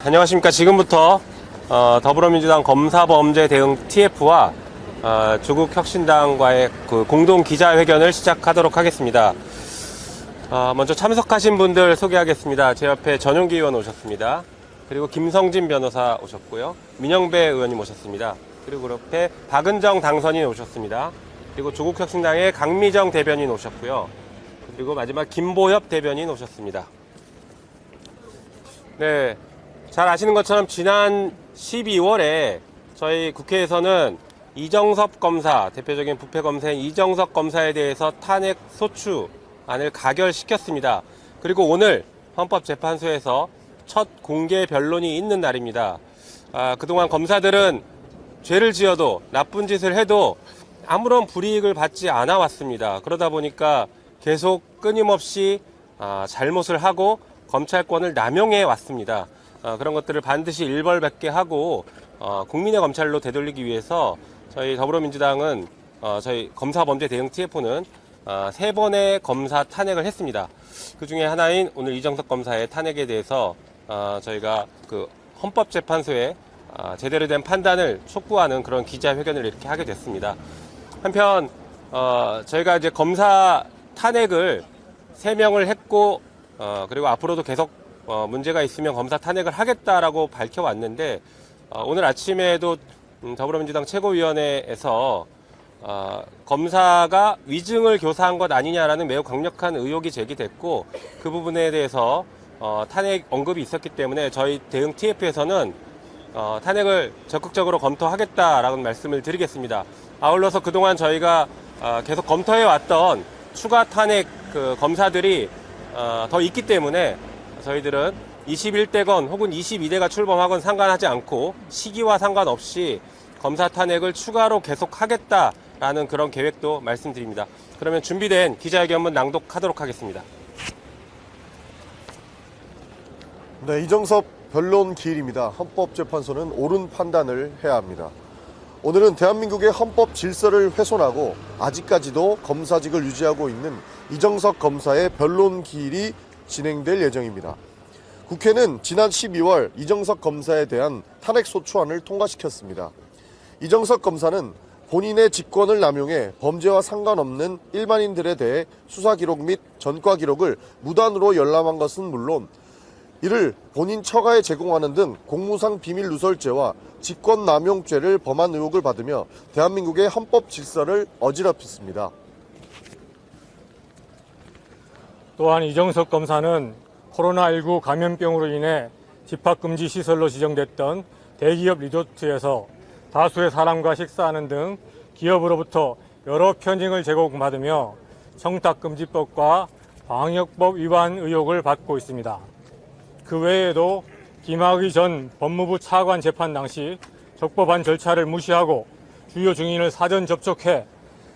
안녕하십니까. 지금부터 더불어민주당 검사범죄 대응 TF와 조국혁신당과의 그 공동 기자회견을 시작하도록 하겠습니다. 먼저 참석하신 분들 소개하겠습니다. 제 옆에 전용기 의원 오셨습니다. 그리고 김성진 변호사 오셨고요. 민영배 의원님 오셨습니다. 그리고 그 옆에 박은정 당선인 오셨습니다. 그리고 조국혁신당의 강미정 대변인 오셨고요. 그리고 마지막 김보협 대변인 오셨습니다. 네. 잘 아시는 것처럼 지난 12월에 저희 국회에서는 이정섭 검사, 대표적인 부패 검사인 이정섭 검사에 대해서 탄핵 소추안을 가결시켰습니다. 그리고 오늘 헌법재판소에서 첫 공개 변론이 있는 날입니다. 그동안 검사들은 죄를 지어도 나쁜 짓을 해도 아무런 불이익을 받지 않아 왔습니다. 그러다 보니까 계속 끊임없이 잘못을 하고 검찰권을 남용해 왔습니다. 그런 것들을 반드시 일벌백계 하고 국민의 검찰로 되돌리기 위해서 저희 더불어민주당은 저희 검사범죄 대응 TF는 3번의 검사 탄핵을 했습니다. 그 중에 하나인 오늘 이정섭 검사의 탄핵에 대해서 저희가 그 헌법재판소에 제대로 된 판단을 촉구하는 그런 기자회견을 이렇게 하게 됐습니다. 한편 저희가 이제 검사 탄핵을 3명을 했고 그리고 앞으로도 계속 문제가 있으면 검사 탄핵을 하겠다라고 밝혀왔는데 오늘 아침에도 더불어민주당 최고위원회에서 검사가 위증을 교사한 것 아니냐라는 매우 강력한 의혹이 제기됐고 그 부분에 대해서 탄핵 언급이 있었기 때문에 저희 대응 TF에서는 탄핵을 적극적으로 검토하겠다라는 말씀을 드리겠습니다. 아울러서 그동안 저희가 계속 검토해왔던 추가 탄핵 그 검사들이 더 있기 때문에 저희들은 21대건 혹은 22대가 출범하건 상관하지 않고 시기와 상관없이 검사 탄핵을 추가로 계속하겠다라는 그런 계획도 말씀드립니다. 그러면 준비된 기자회견문 낭독하도록 하겠습니다. 네, 이정섭 변론 기일입니다. 헌법재판소는 옳은 판단을 해야 합니다. 오늘은 대한민국의 헌법 질서를 훼손하고 아직까지도 검사직을 유지하고 있는 이정섭 검사의 변론 기일이 진행될 예정입니다. 국회는 지난 12월 이정섭 검사에 대한 탄핵소추안을 통과시켰습니다. 이정섭 검사는 본인의 직권을 남용해 범죄와 상관없는 일반인들에 대해 수사 기록 및 전과 기록을 무단으로 열람한 것은 물론 이를 본인 처가에 제공하는 등 공무상 비밀 누설죄와 직권남용죄를 범한 의혹을 받으며 대한민국의 헌법 질서를 어지럽혔습니다. 또한 이정섭 검사는 코로나19 감염병으로 인해 집합금지 시설로 지정됐던 대기업 리조트에서 다수의 사람과 식사하는 등 기업으로부터 여러 편징을 제공받으며 청탁금지법과 방역법 위반 의혹을 받고 있습니다. 그 외에도 김학의 전 법무부 차관 재판 당시 적법한 절차를 무시하고 주요 증인을 사전 접촉해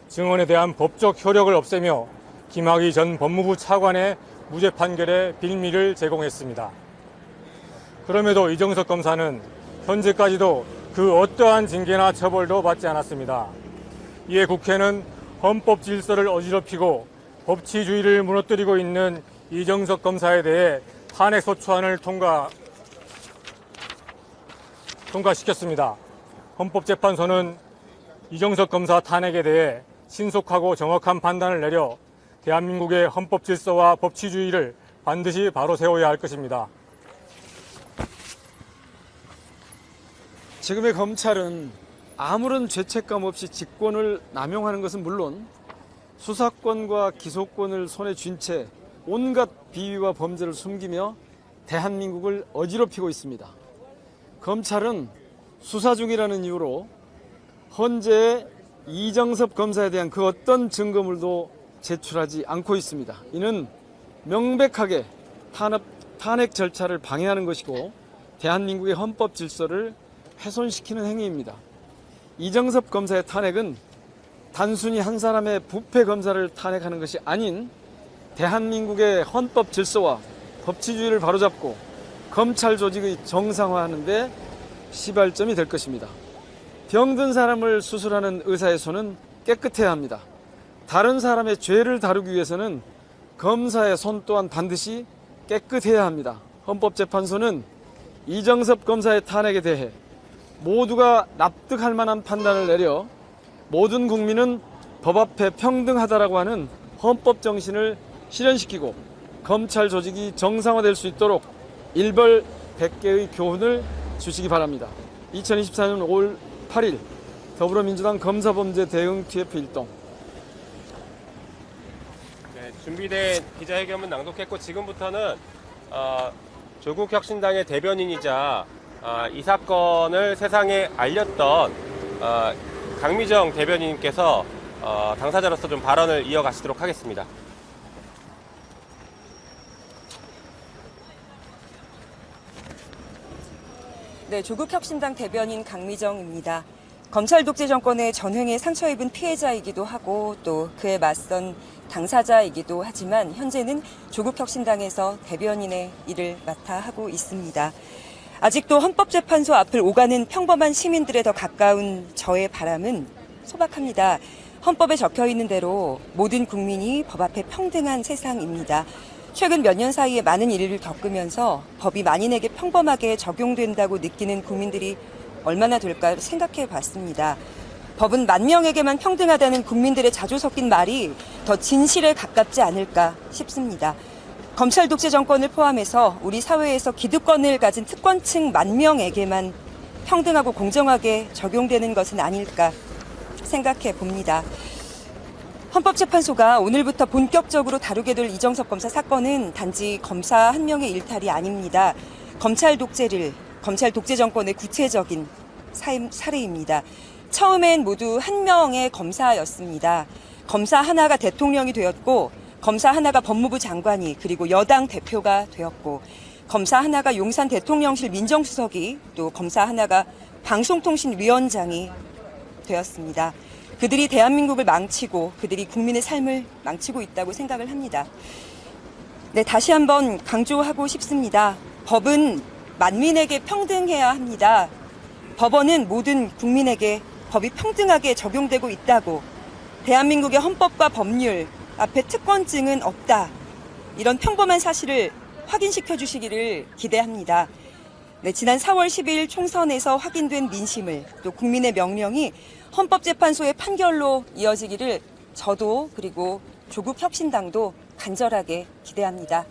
증언에 대한 법적 효력을 없애며 김학의 전 법무부 차관의 무죄 판결에 빌미를 제공했습니다. 그럼에도 이정섭 검사는 현재까지도 그 어떠한 징계나 처벌도 받지 않았습니다. 이에 국회는 헌법 질서를 어지럽히고 법치주의를 무너뜨리고 있는 이정섭 검사에 대해 탄핵소추안을 통과시켰습니다. 헌법재판소는 이정섭 검사 탄핵에 대해 신속하고 정확한 판단을 내려 대한민국의 헌법 질서와 법치주의를 반드시 바로 세워야 할 것입니다. 지금의 검찰은 아무런 죄책감 없이 직권을 남용하는 것은 물론 수사권과 기소권을 손에 쥔 채 온갖 비위와 범죄를 숨기며 대한민국을 어지럽히고 있습니다. 검찰은 수사 중이라는 이유로 헌재 이정섭 검사에 대한 그 어떤 증거물도 제출하지 않고 있습니다. 이는 명백하게 탄핵 절차를 방해하는 것이고 대한민국의 헌법 질서를 훼손시키는 행위입니다. 이정섭 검사의 탄핵은 단순히 한 사람의 부패 검사를 탄핵하는 것이 아닌 대한민국의 헌법 질서와 법치주의를 바로잡고 검찰 조직의 정상화하는 데 시발점이 될 것입니다. 병든 사람을 수술하는 의사의 손은 깨끗해야 합니다. 다른 사람의 죄를 다루기 위해서는 검사의 손 또한 반드시 깨끗해야 합니다. 헌법재판소는 이정섭 검사의 탄핵에 대해 모두가 납득할 만한 판단을 내려 모든 국민은 법 앞에 평등하다라고 하는 헌법 정신을 실현시키고 검찰 조직이 정상화될 수 있도록 일벌 100개의 교훈을 주시기 바랍니다. 2024년 5월 8일 더불어민주당 검사범죄 대응 TF 일동. 네, 준비된 기자회견문 낭독했고 지금부터는 조국혁신당의 대변인이자 이 사건을 세상에 알렸던 강미정 대변인님께서 당사자로서 좀 발언을 이어가시도록 하겠습니다. 네, 조국혁신당 대변인 강미정입니다. 검찰 독재 정권의 전횡에 상처 입은 피해자이기도 하고 또 그에 맞선 당사자이기도 하지만 현재는 조국혁신당에서 대변인의 일을 맡아 하고 있습니다. 아직도 헌법재판소 앞을 오가는 평범한 시민들에 더 가까운 저의 바람은 소박합니다. 헌법에 적혀 있는 대로 모든 국민이 법 앞에 평등한 세상입니다. 최근 몇 년 사이에 많은 일을 겪으면서 법이 만인에게 평범하게 적용된다고 느끼는 국민들이 얼마나 될까 생각해 봤습니다. 법은 만 명에게만 평등하다는 국민들의 자주 섞인 말이 더 진실에 가깝지 않을까 싶습니다. 검찰 독재 정권을 포함해서 우리 사회에서 기득권을 가진 특권층 만 명에게만 평등하고 공정하게 적용되는 것은 아닐까 생각해 봅니다. 헌법재판소가 오늘부터 본격적으로 다루게 될 이정섭 검사 사건은 단지 검사 한 명의 일탈이 아닙니다. 검찰 독재 정권의 구체적인 사례입니다. 처음엔 모두 한 명의 검사였습니다. 검사 하나가 대통령이 되었고, 검사 하나가 법무부 장관이, 그리고 여당 대표가 되었고, 검사 하나가 용산 대통령실 민정수석이, 또 검사 하나가 방송통신위원장이 되었습니다. 그들이 대한민국을 망치고 그들이 국민의 삶을 망치고 있다고 생각을 합니다. 네, 다시 한번 강조하고 싶습니다. 법은 만민에게 평등해야 합니다. 법원은 모든 국민에게 법이 평등하게 적용되고 있다고, 대한민국의 헌법과 법률 앞에 특권증은 없다, 이런 평범한 사실을 확인시켜 주시기를 기대합니다. 네, 지난 4월 12일 총선에서 확인된 민심을, 또 국민의 명령이 헌법재판소의 판결로 이어지기를 저도 그리고 조국혁신당도 간절하게 기대합니다.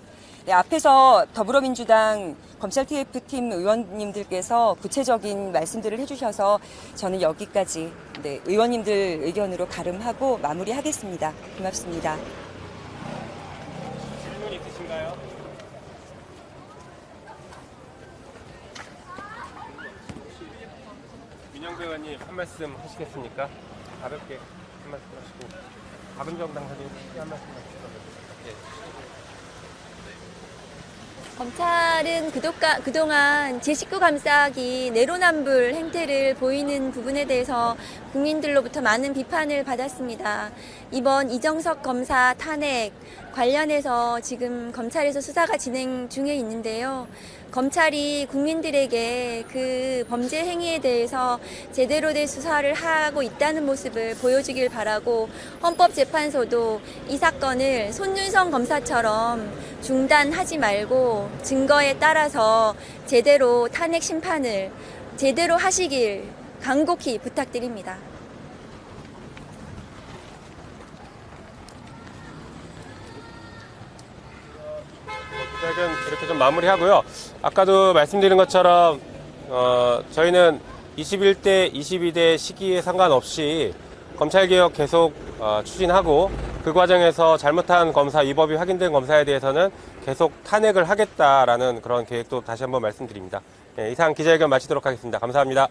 네, 앞에서 더불어민주당 검찰 TF팀 의원님들께서 구체적인 말씀들을 해주셔서 저는 여기까지 의원님들 의견으로 가름하고 마무리하겠습니다. 고맙습니다. 질문 있으신가요? 민영배 의원님 한 말씀 하시겠습니까? 가볍게 한 말씀 하시고 박은정 당사님 한 말씀 하시고. 검찰은 그동안 제19 감싸기 내로남불 행태를 보이는 부분에 대해서 국민들로부터 많은 비판을 받았습니다. 이번 이정석 검사 탄핵 관련해서 지금 검찰에서 수사가 진행 중에 있는데요. 검찰이 국민들에게 그 범죄 행위에 대해서 제대로 된 수사를 하고 있다는 모습을 보여주길 바라고, 헌법재판소도 이 사건을 손윤성 검사처럼 중단하지 말고 증거에 따라서 제대로 탄핵 심판을 제대로 하시길 간곡히 부탁드립니다. 기자회견 이렇게 좀 마무리하고요. 아까도 말씀드린 것처럼 저희는 21대, 22대 시기에 상관없이 검찰개혁 계속 추진하고, 그 과정에서 잘못한 검사, 위법이 확인된 검사에 대해서는 계속 탄핵을 하겠다라는 그런 계획도 다시 한번 말씀드립니다. 네, 이상 기자회견 마치도록 하겠습니다. 감사합니다.